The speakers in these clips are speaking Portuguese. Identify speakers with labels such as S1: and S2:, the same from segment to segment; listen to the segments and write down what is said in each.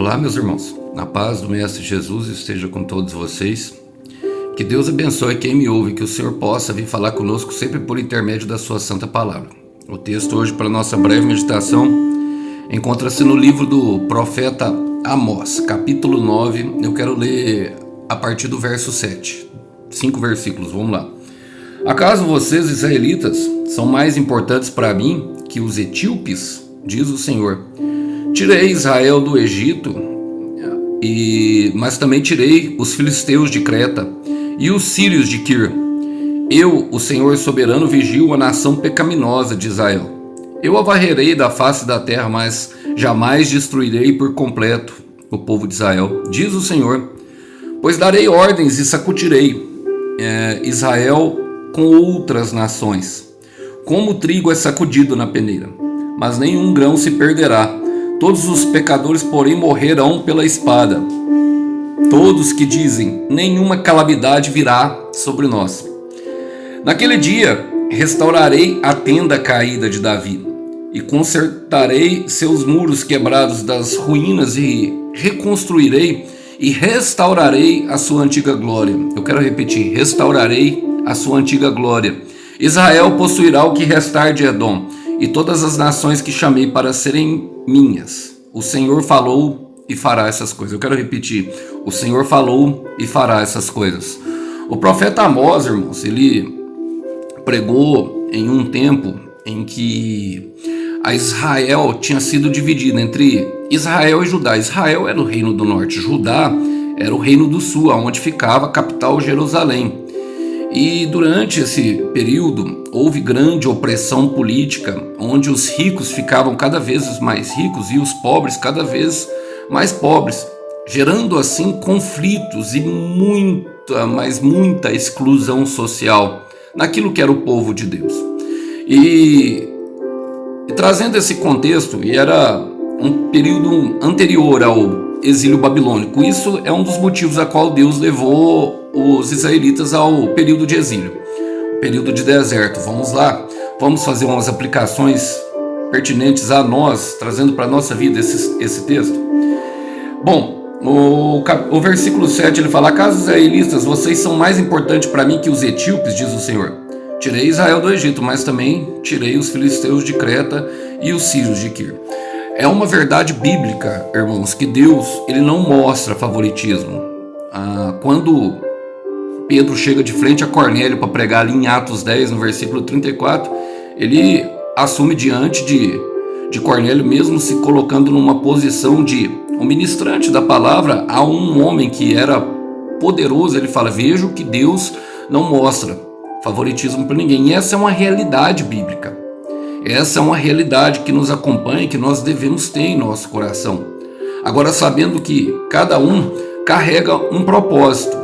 S1: Olá, meus irmãos. Na paz do Mestre Jesus esteja com todos vocês. Que Deus abençoe quem me ouve, que o Senhor possa vir falar conosco sempre por intermédio da sua santa palavra. O texto hoje para nossa breve meditação encontra-se no livro do profeta Amós, capítulo 9. Eu quero ler a partir do verso 7. 5 versículos, vamos lá. Acaso vocês, israelitas, são mais importantes para mim que os etíopes? Diz o Senhor. Tirei Israel do Egito, mas também tirei os filisteus de Creta e os sírios de Kir. Eu, o Senhor soberano, vigio a nação pecaminosa de Israel. Eu a varrerei da face da terra, mas jamais destruirei por completo o povo de Israel, diz o Senhor. Pois darei ordens e sacudirei Israel com outras nações, como o trigo é sacudido na peneira, mas nenhum grão se perderá. Todos os pecadores, porém, morrerão pela espada. Todos que dizem, nenhuma calamidade virá sobre nós. Naquele dia, restaurarei a tenda caída de Davi, e consertarei seus muros quebrados das ruínas, e reconstruirei e restaurarei a sua antiga glória. Eu quero repetir, restaurarei a sua antiga glória. Israel possuirá o que restar de Edom, e todas as nações que chamei para serem minhas. O Senhor falou e fará essas coisas. Eu quero repetir, o Senhor falou e fará essas coisas. O profeta Amós, irmãos, ele pregou em um tempo em que a Israel tinha sido dividida entre Israel e Judá. Israel era o reino do norte, Judá era o reino do sul, onde ficava a capital Jerusalém. E durante esse período houve grande opressão política, onde os ricos ficavam cada vez mais ricos e os pobres cada vez mais pobres, gerando assim conflitos e muita exclusão social naquilo que era o povo de Deus. E trazendo esse contexto, e era um período anterior ao exílio babilônico, isso é um dos motivos a qual Deus levou os israelitas ao período de exílio, período de deserto. Vamos lá, vamos fazer umas aplicações pertinentes a nós, trazendo para a nossa vida esse texto. Bom, o versículo 7 ele fala: acaso israelitas, vocês são mais importantes para mim que os etíopes, diz o Senhor. Tirei Israel do Egito, mas também tirei os filisteus de Creta e os sírios de Kir. É uma verdade bíblica, irmãos, que Deus ele não mostra favoritismo. Quando Pedro chega de frente a Cornélio para pregar ali em Atos 10, no versículo 34, ele assume diante de Cornélio, mesmo se colocando numa posição de um ministrante da palavra, a um homem que era poderoso. Ele fala: vejo que Deus não mostra favoritismo para ninguém. E essa é uma realidade bíblica. Essa é uma realidade que nos acompanha e que nós devemos ter em nosso coração. Agora, sabendo que cada um carrega um propósito,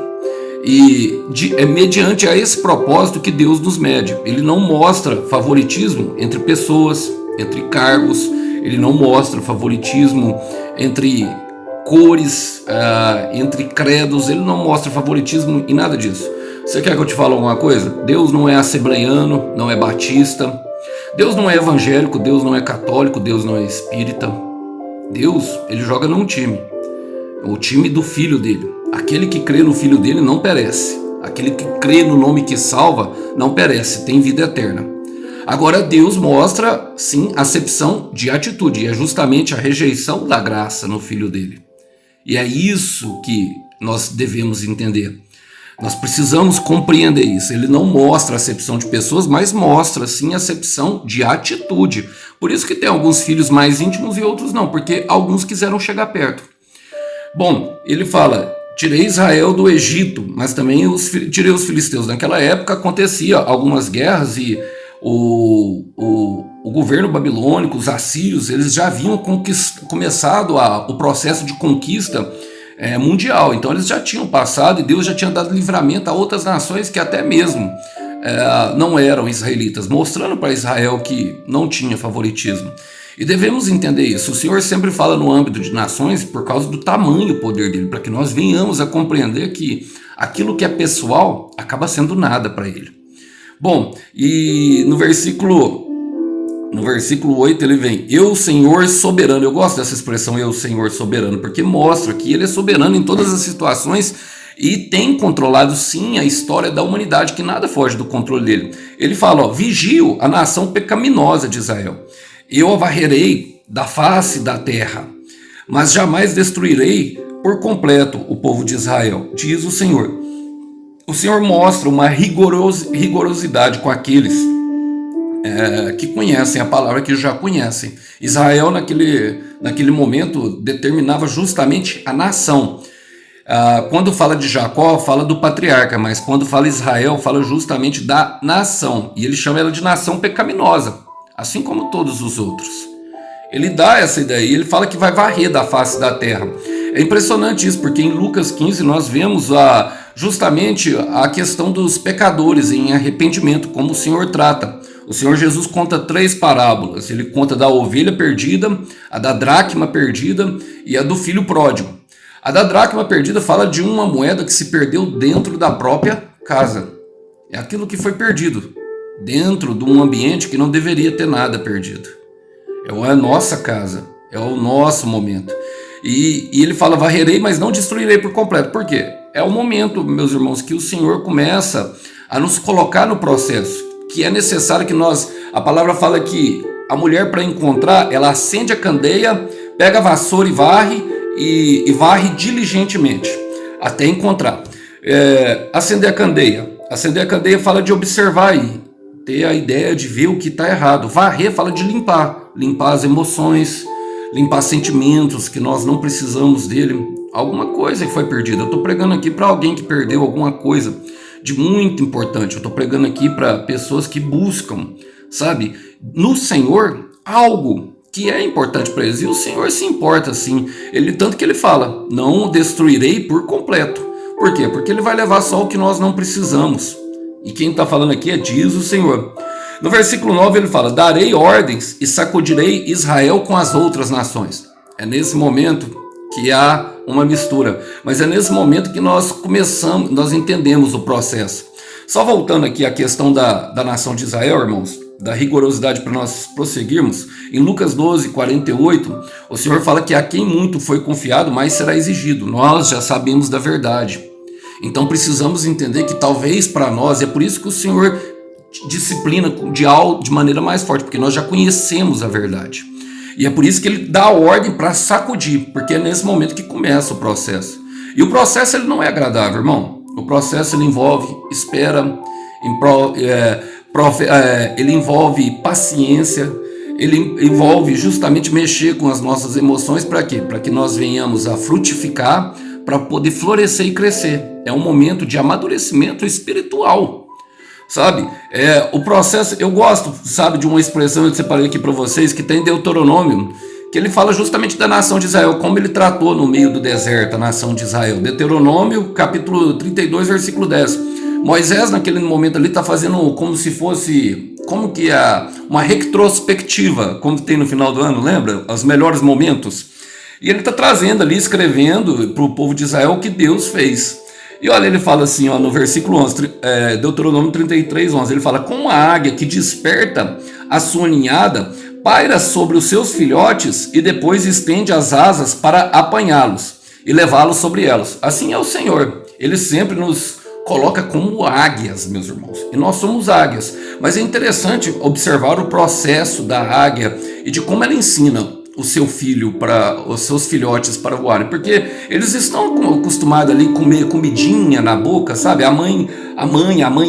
S1: e é mediante a esse propósito que Deus nos mede. Ele não mostra favoritismo entre pessoas, entre cargos, ele não mostra favoritismo entre cores, entre credos, ele não mostra favoritismo em nada disso. Você quer que eu te fale alguma coisa? Deus não é assembleiano, não é batista, Deus não é evangélico, Deus não é católico, Deus não é espírita. Deus, ele joga num time, o time do filho dele. Aquele que crê no filho dele não perece. Aquele que crê no nome que salva não perece, tem vida eterna. Agora Deus mostra, sim, acepção de atitude, e é justamente a rejeição da graça no filho dele. E é isso que nós devemos entender. Nós precisamos compreender isso. Ele não mostra acepção de pessoas, mas mostra sim acepção de atitude. Por isso que tem alguns filhos mais íntimos e outros não, porque alguns quiseram chegar perto. Bom, ele fala: tirei Israel do Egito, mas também tirei os filisteus. Naquela época acontecia algumas guerras e o governo babilônico, os assírios, eles já haviam começado o processo de conquista mundial. Então eles já tinham passado e Deus já tinha dado livramento a outras nações que até mesmo não eram israelitas, mostrando para Israel que não tinha favoritismo. E devemos entender isso. O Senhor sempre fala no âmbito de nações por causa do tamanho do poder dele, para que nós venhamos a compreender que aquilo que é pessoal acaba sendo nada para ele. Bom, e no versículo No versículo 8 ele vem, eu, Senhor soberano. Eu gosto dessa expressão, eu, Senhor soberano, porque mostra que ele é soberano em todas as situações e tem controlado sim a história da humanidade, que nada foge do controle dele. Ele fala, ó, vigio a nação pecaminosa de Israel. Eu a varrerei da face da terra, mas jamais destruirei por completo o povo de Israel, diz o Senhor. O Senhor mostra uma rigorosidade com aqueles que conhecem a palavra, que já conhecem. Israel naquele momento determinava justamente a nação. Quando fala de Jacó, fala do patriarca, mas quando fala Israel, fala justamente da nação. E ele chama ela de nação pecaminosa, assim como todos os outros. Ele dá essa ideia e ele fala que vai varrer da face da terra. É impressionante isso, porque em Lucas 15 nós vemos justamente a questão dos pecadores em arrependimento, como o Senhor trata. O Senhor Jesus conta 3 parábolas. Ele conta da ovelha perdida, a da dracma perdida e a do filho pródigo. A da dracma perdida fala de uma moeda que se perdeu dentro da própria casa. É aquilo que foi perdido dentro de um ambiente que não deveria ter nada perdido. É a nossa casa, é o nosso momento. E ele fala, varrerei, mas não destruirei por completo. Por quê? É o momento, meus irmãos, que o Senhor começa a nos colocar no processo, que é necessário que a palavra fala que a mulher, para encontrar, ela acende a candeia, pega a vassoura e varre, e varre diligentemente, até encontrar. Acender a candeia fala de observar e ter a ideia de ver o que está errado. Varrer fala de limpar as emoções, limpar sentimentos que nós não precisamos dele, alguma coisa que foi perdida. Eu estou pregando aqui para alguém que perdeu alguma coisa de muito importante. Eu estou pregando aqui para pessoas que buscam, sabe, no Senhor algo que é importante para eles. E o Senhor se importa, sim. Tanto que ele fala, não destruirei por completo. Por quê? Porque ele vai levar só o que nós não precisamos. E quem está falando aqui diz o Senhor. No versículo 9 ele fala, darei ordens e sacudirei Israel com as outras nações. É nesse momento que há uma mistura, mas é nesse momento que nós entendemos o processo. Só voltando aqui à questão da nação de Israel, irmãos, da rigorosidade para nós prosseguirmos, em Lucas 12, 48, o Senhor fala que a quem muito foi confiado, mais será exigido. Nós já sabemos da verdade. Então precisamos entender que talvez para nós, é por isso que o Senhor disciplina de maneira mais forte, porque nós já conhecemos a verdade. E é por isso que ele dá a ordem para sacudir, porque é nesse momento que começa o processo. E o processo ele não é agradável, irmão. O processo ele envolve espera, ele envolve paciência, ele envolve justamente mexer com as nossas emoções. Para quê? Para que nós venhamos a frutificar, para poder florescer e crescer. É um momento de amadurecimento espiritual, sabe? O processo, eu gosto, sabe, de uma expressão que eu separei aqui para vocês, que tem em Deuteronômio, que ele fala justamente da nação de Israel, como ele tratou no meio do deserto a nação de Israel. Deuteronômio, capítulo 32, versículo 10. Moisés, naquele momento ali, está fazendo como se fosse, uma retrospectiva, como tem no final do ano, lembra? Os melhores momentos. E ele está trazendo ali, escrevendo para o povo de Israel o que Deus fez. E olha, ele fala assim, no versículo 11, Deuteronômio 33, 11, ele fala, como a águia que desperta a sua ninhada, paira sobre os seus filhotes e depois estende as asas para apanhá-los e levá-los sobre elas. Assim é o Senhor, ele sempre nos coloca como águias, meus irmãos, e nós somos águias. Mas é interessante observar o processo da águia e de como ela ensina o seu filho, os seus filhotes para voarem, porque eles estão acostumados ali a comer comidinha na boca, sabe? A mãe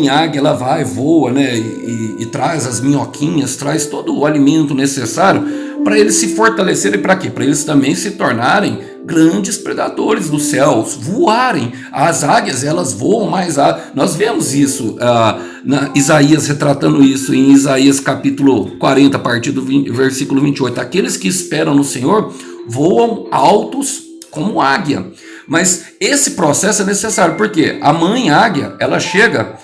S1: águia, ela vai, voa, né? E traz as minhoquinhas, traz todo o alimento necessário para eles se fortalecerem. Para quê? Para eles também se tornarem grandes predadores dos céus, voarem. As águias, elas voam mais alto. Nós vemos isso Isaías retratando isso em Isaías capítulo 40, a partir do versículo 28. Aqueles que esperam no Senhor voam altos como águia. Mas esse processo é necessário, porque a mãe águia, ela chega,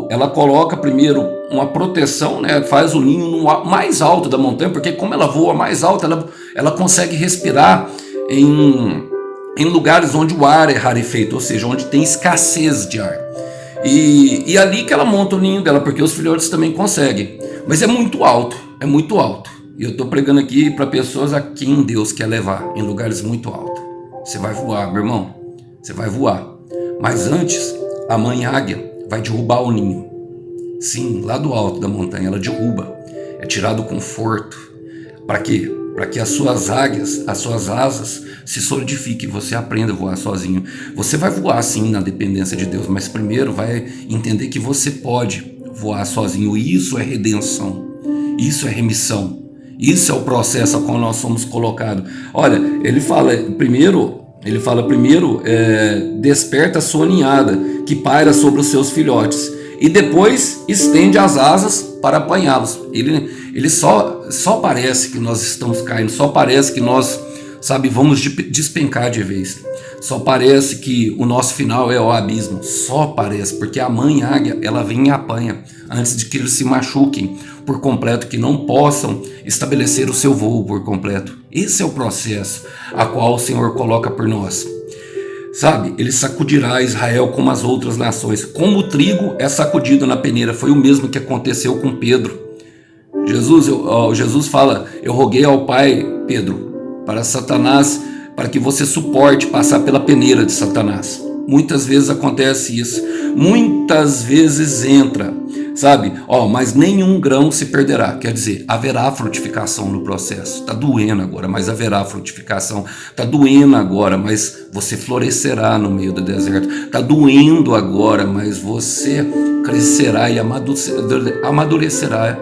S1: ela coloca primeiro uma proteção, né, faz o ninho no mais alto da montanha, porque como ela voa mais alto, ela consegue respirar em lugares onde o ar é rarefeito, ou seja, onde tem escassez de ar. E ali que ela monta o ninho dela, porque os filhotes também conseguem. Mas é muito alto. é muito alto. E eu estou pregando aqui para pessoas a quem Deus quer levar, em lugares muito altos. Você vai voar, meu irmão. Você vai voar. Mas antes, a mãe águia vai derrubar o ninho. Sim, lá do alto da montanha, ela derruba. É tirado o conforto. Para quê? Para que as suas águias, as suas asas se solidifiquem e você aprenda a voar sozinho. Você vai voar sim na dependência de Deus, mas primeiro vai entender que você pode voar sozinho. E isso é redenção. Isso é remissão. Isso é o processo ao qual nós somos colocados. Olha, ele fala primeiro, desperta a sua ninhada, que paira sobre os seus filhotes, e depois estende as asas para apanhá-los. Ele só parece que nós estamos caindo, só parece que nós, vamos despencar de vez. Só parece que o nosso final é o abismo. Só parece, porque a mãe águia, ela vem e apanha antes de que eles se machuquem por completo, que não possam estabelecer o seu voo por completo. Esse é o processo a qual o Senhor coloca por nós. Ele sacudirá Israel como as outras nações. Como o trigo é sacudido na peneira. Foi o mesmo que aconteceu com Pedro. Jesus fala: eu roguei ao Pai, Pedro, para que você suporte passar pela peneira de Satanás. Muitas vezes acontece isso. Muitas vezes entra, mas nenhum grão se perderá. Quer dizer, haverá frutificação no processo. Está doendo agora, mas haverá frutificação. Está doendo agora, mas você florescerá no meio do deserto. Está doendo agora, mas você crescerá e amadurecerá,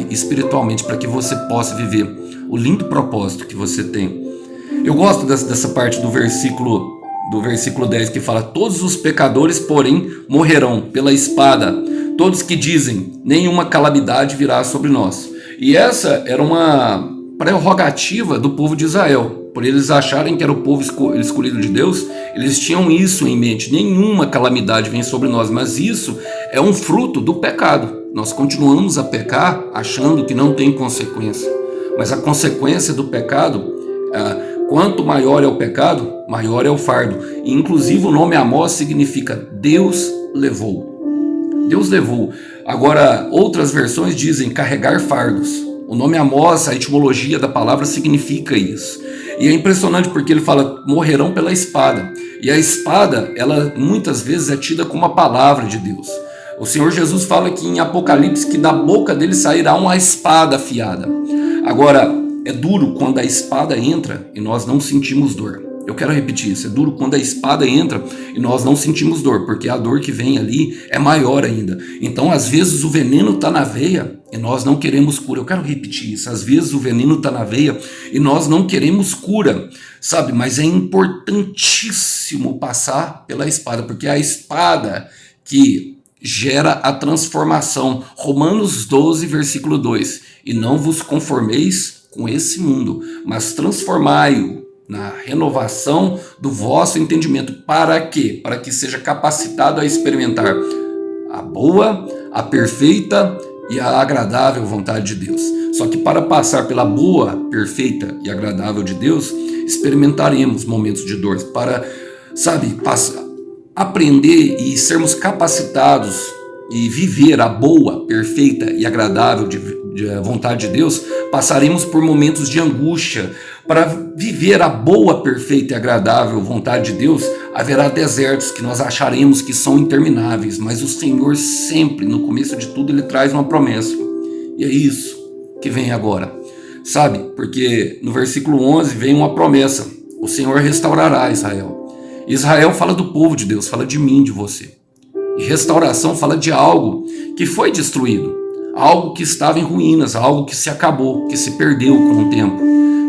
S1: espiritualmente, para que você possa viver o lindo propósito que você tem. Eu gosto dessa parte do versículo 10, que fala: todos os pecadores, porém, morrerão pela espada, todos que dizem, nenhuma calamidade virá sobre nós. E essa era uma prerrogativa do povo de Israel. Por eles acharem que era o povo escolhido de Deus, eles tinham isso em mente: nenhuma calamidade vem sobre nós. Mas isso é um fruto do pecado. Nós continuamos a pecar achando que não tem consequência. Mas a consequência do pecado, quanto maior é o pecado, maior é o fardo. E, inclusive, o nome Amós significa Deus levou. Deus levou. Agora, outras versões dizem carregar fardos. O nome Amós, a etimologia da palavra significa isso. E é impressionante porque ele fala: morrerão pela espada. E a espada, ela muitas vezes é tida como a palavra de Deus. O Senhor Jesus fala aqui em Apocalipse que da boca dele sairá uma espada afiada. Agora, é duro quando a espada entra e nós não sentimos dor. Eu quero repetir isso: é duro quando a espada entra e nós não sentimos dor, porque a dor que vem ali é maior ainda. Então, às vezes, o veneno está na veia e nós não queremos cura. Eu quero repetir isso: às vezes o veneno está na veia e nós não queremos cura, mas é importantíssimo passar pela espada, porque é a espada que gera a transformação. Romanos 12, versículo 2: e não vos conformeis com esse mundo, mas transformai-o na renovação do vosso entendimento. Para quê? Para que seja capacitado a experimentar a boa, a perfeita e a agradável vontade de Deus. Só que para passar pela boa, perfeita e agradável de Deus, experimentaremos momentos de dor. Para, aprender e sermos capacitados e viver a boa, perfeita e agradável de vontade de Deus, passaremos por momentos de angústia. Para viver a boa, perfeita e agradável vontade de Deus, haverá desertos que nós acharemos que são intermináveis, mas o Senhor sempre, no começo de tudo, ele traz uma promessa. E é isso que vem agora, porque no versículo 11 vem uma promessa: o Senhor restaurará Israel. Israel fala do povo de Deus, fala de mim, de você. E restauração fala de algo que foi destruído, algo que estava em ruínas, algo que se acabou, que se perdeu com o tempo,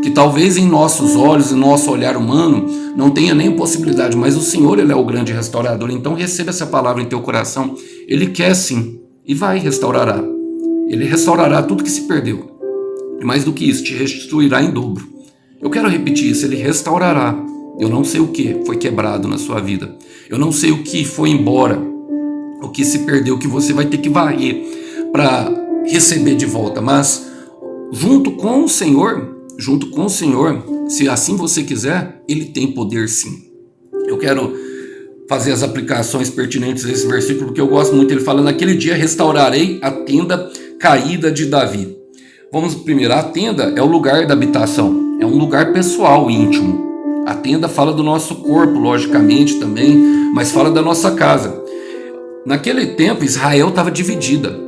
S1: que talvez em nossos olhos e nosso olhar humano não tenha nem possibilidade, mas o Senhor, ele é o grande restaurador. Então receba essa palavra em teu coração. Ele quer sim e vai restaurará. Ele restaurará tudo que se perdeu. E mais do que isso, te restituirá em dobro. Eu quero repetir isso: ele restaurará. Eu não sei o que foi quebrado na sua vida. Eu não sei o que foi embora, o que se perdeu, o que você vai ter que varrer para receber de volta. Mas junto com o Senhor, se assim você quiser, ele tem poder sim. Eu quero fazer as aplicações pertinentes a esse versículo, porque eu gosto muito. Ele fala: naquele dia restaurarei a tenda caída de Davi. Vamos primeiro, a tenda é o lugar da habitação, é um lugar pessoal, íntimo. A tenda fala do nosso corpo, logicamente também, mas fala da nossa casa. Naquele tempo, Israel estava dividida.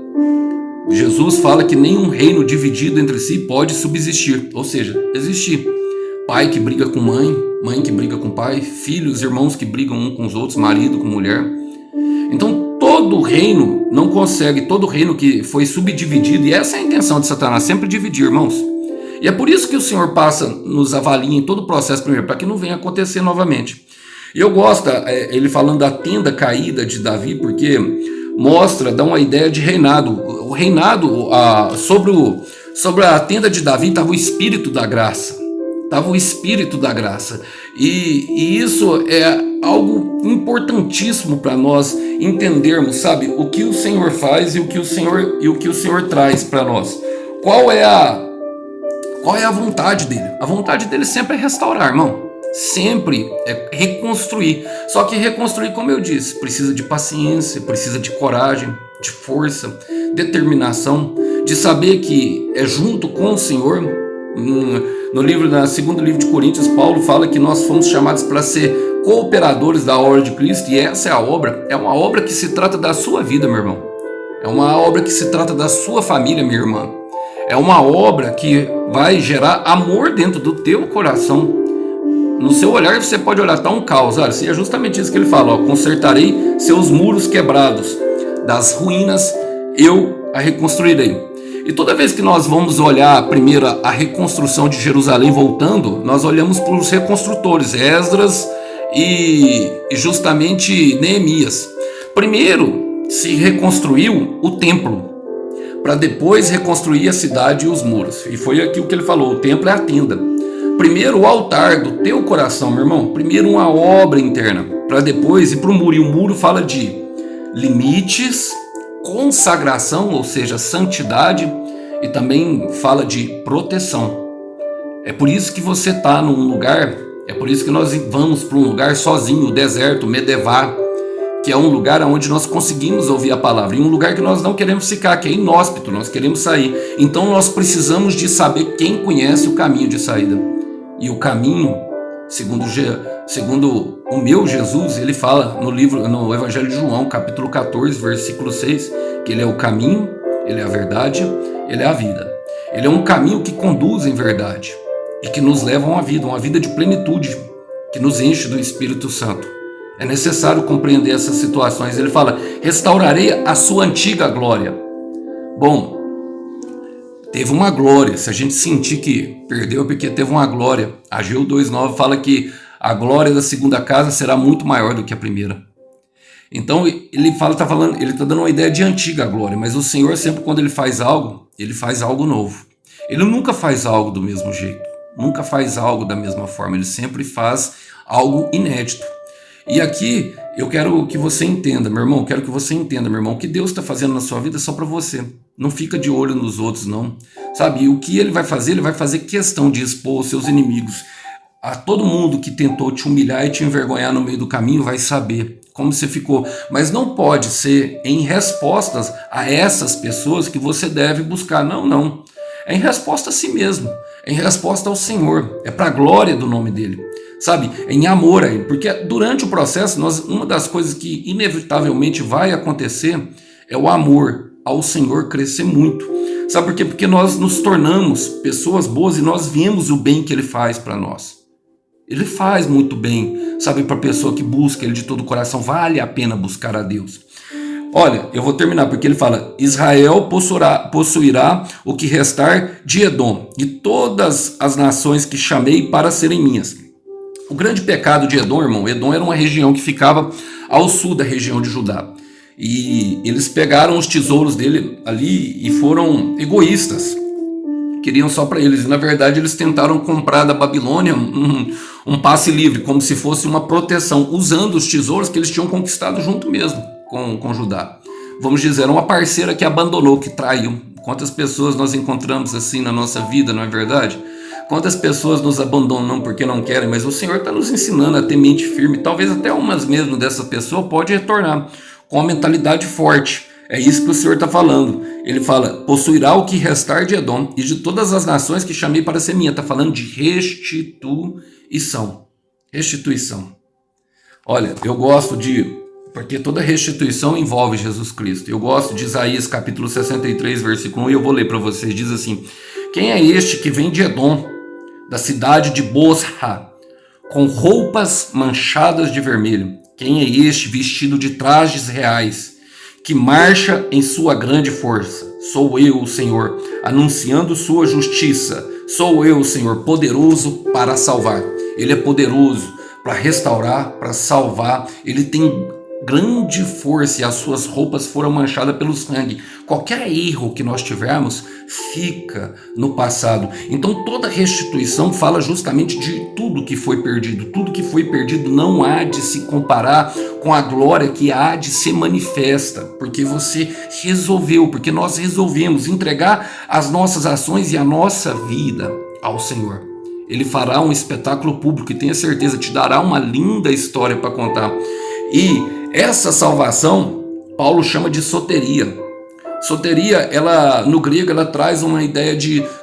S1: Jesus fala que nenhum reino dividido entre si pode subsistir, ou seja, existir. Pai que briga com mãe, mãe que briga com pai, filhos, irmãos que brigam um com os outros, marido com mulher. Então todo reino não consegue, todo reino que foi subdividido, e essa é a intenção de Satanás, sempre dividir, irmãos. E é por isso que o Senhor nos avalia em todo o processo primeiro, para que não venha acontecer novamente. E eu gosto, ele falando da tenda caída de Davi, porque mostra, dá uma ideia de reinado. O reinado, sobre a tenda de Davi estava o Espírito da graça. Estava o Espírito da graça. E isso é algo importantíssimo para nós entendermos, sabe? O que o Senhor faz e o que o Senhor traz para nós. Qual é a vontade dele? A vontade dele sempre é restaurar, irmão. Sempre é reconstruir. Só que reconstruir, como eu disse, precisa de paciência, precisa de coragem, de força, determinação, de saber que é junto com o Senhor. No segundo livro de Coríntios, Paulo fala que nós fomos chamados para ser cooperadores da obra de Cristo, e essa é uma obra que se trata da sua vida, meu irmão. É uma obra que se trata da sua família, minha irmã. É uma obra que vai gerar amor dentro do teu coração. No seu olhar você pode olhar, tá um caos. Olha, é justamente isso que ele fala, ó, consertarei seus muros quebrados, das ruínas eu a reconstruirei. E toda vez que nós vamos olhar primeiro a reconstrução de Jerusalém voltando, nós olhamos para os reconstrutores, Esdras e justamente Neemias. Primeiro se reconstruiu o templo, para depois reconstruir a cidade e os muros. E foi aqui o que ele falou, o templo é a tenda. Primeiro o altar do teu coração, meu irmão. Primeiro uma obra interna, para depois ir para o muro. E o muro fala de limites, consagração, ou seja, santidade, e também fala de proteção. É por isso que você está num lugar, é por isso que nós vamos para um lugar sozinho, o deserto, Medevá, que é um lugar onde nós conseguimos ouvir a palavra, e um lugar que nós não queremos ficar, que é inóspito, nós queremos sair. Então nós precisamos de saber quem conhece o caminho de saída. E o caminho, segundo o meu Jesus, ele fala no Evangelho de João, capítulo 14, versículo 6, que ele é o caminho, ele é a verdade, ele é a vida. Ele é um caminho que conduz em verdade e que nos leva a uma vida de plenitude, que nos enche do Espírito Santo. É necessário compreender essas situações. Ele fala, restaurarei a sua antiga glória. Bom, teve uma glória, se a gente sentir que perdeu, porque teve uma glória. Ageu 2,9 fala que a glória da segunda casa será muito maior do que a primeira. Então ele está dando uma ideia de antiga glória, mas o Senhor sempre, quando ele faz algo novo. Ele nunca faz algo do mesmo jeito, nunca faz algo da mesma forma, ele sempre faz algo inédito. E aqui eu quero que você entenda, meu irmão, o que Deus está fazendo na sua vida é só para você. Não fica de olho nos outros, não. Sabe, e o que ele vai fazer questão de expor os seus inimigos. A todo mundo que tentou te humilhar e te envergonhar no meio do caminho vai saber como você ficou. Mas não pode ser em respostas a essas pessoas que você deve buscar. Não. É em resposta a si mesmo. É em resposta ao Senhor. É para a glória do nome dele. Sabe? É em amor a ele. Porque durante o processo, uma das coisas que inevitavelmente vai acontecer é o amor ao Senhor crescer muito. Sabe por quê? Porque nós nos tornamos pessoas boas e nós vemos o bem que ele faz para nós. Ele faz muito bem, sabe, para a pessoa que busca ele de todo o coração. Vale a pena buscar a Deus. Olha, eu vou terminar porque ele fala, Israel possuirá o que restar de Edom, e todas as nações que chamei para serem minhas. O grande pecado de Edom, irmão, Edom era uma região que ficava ao sul da região de Judá. E eles pegaram os tesouros dele ali e foram egoístas. Queriam só para eles. E na verdade eles tentaram comprar da Babilônia um passe livre, como se fosse uma proteção, usando os tesouros que eles tinham conquistado junto mesmo com Judá. Vamos dizer, uma parceira que abandonou, que traiu. Quantas pessoas nós encontramos assim na nossa vida, não é verdade? Quantas pessoas nos abandonam porque não querem, mas o Senhor está nos ensinando a ter mente firme. Talvez até umas mesmo dessa pessoa pode retornar com uma mentalidade forte. É isso que o Senhor está falando. Ele fala, possuirá o que restar de Edom e de todas as nações que chamei para ser minha. Está falando de restituição. Restituição. Olha, eu gosto porque toda restituição envolve Jesus Cristo. Eu gosto de Isaías capítulo 63, versículo 1, e eu vou ler para vocês. Diz assim, quem é este que vem de Edom, da cidade de Bosra, com roupas manchadas de vermelho? Quem é este vestido de trajes reais, que marcha em sua grande força? Sou eu, o Senhor, anunciando sua justiça. Sou eu, o Senhor, poderoso para salvar. Ele é poderoso para restaurar, para salvar. Ele tem grande força e as suas roupas foram manchadas pelo sangue. Qualquer erro que nós tivermos fica no passado. Então toda restituição fala justamente de tudo que foi perdido. Tudo que foi perdido não há de se comparar com a glória que há de ser manifesta, porque você resolveu, porque nós resolvemos entregar as nossas ações e a nossa vida ao Senhor. Ele fará um espetáculo público e tenha certeza, te dará uma linda história para contar. E essa salvação, Paulo chama de soteria. Soteria, ela no grego, ela traz uma ideia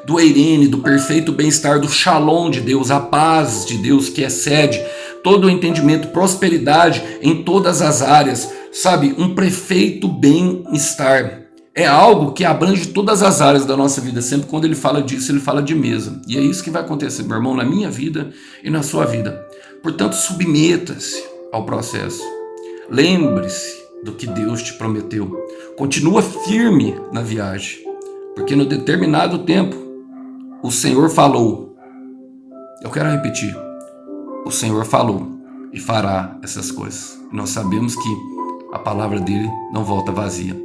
S1: do eirene, do perfeito bem-estar, do shalom de Deus, a paz de Deus que excede todo o entendimento, prosperidade em todas as áreas, sabe? Um perfeito bem-estar. É algo que abrange todas as áreas da nossa vida. Sempre quando ele fala disso, ele fala de mesa. E é isso que vai acontecer, meu irmão, na minha vida e na sua vida. Portanto, submeta-se ao processo. Lembre-se do que Deus te prometeu. Continua firme na viagem, porque no determinado tempo o Senhor falou. Eu quero repetir. O Senhor falou e fará essas coisas. Nós sabemos que a palavra dele não volta vazia.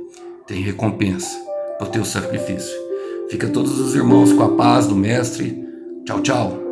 S1: Tem recompensa para o teu sacrifício. Fica todos os irmãos com a paz do Mestre. Tchau, tchau.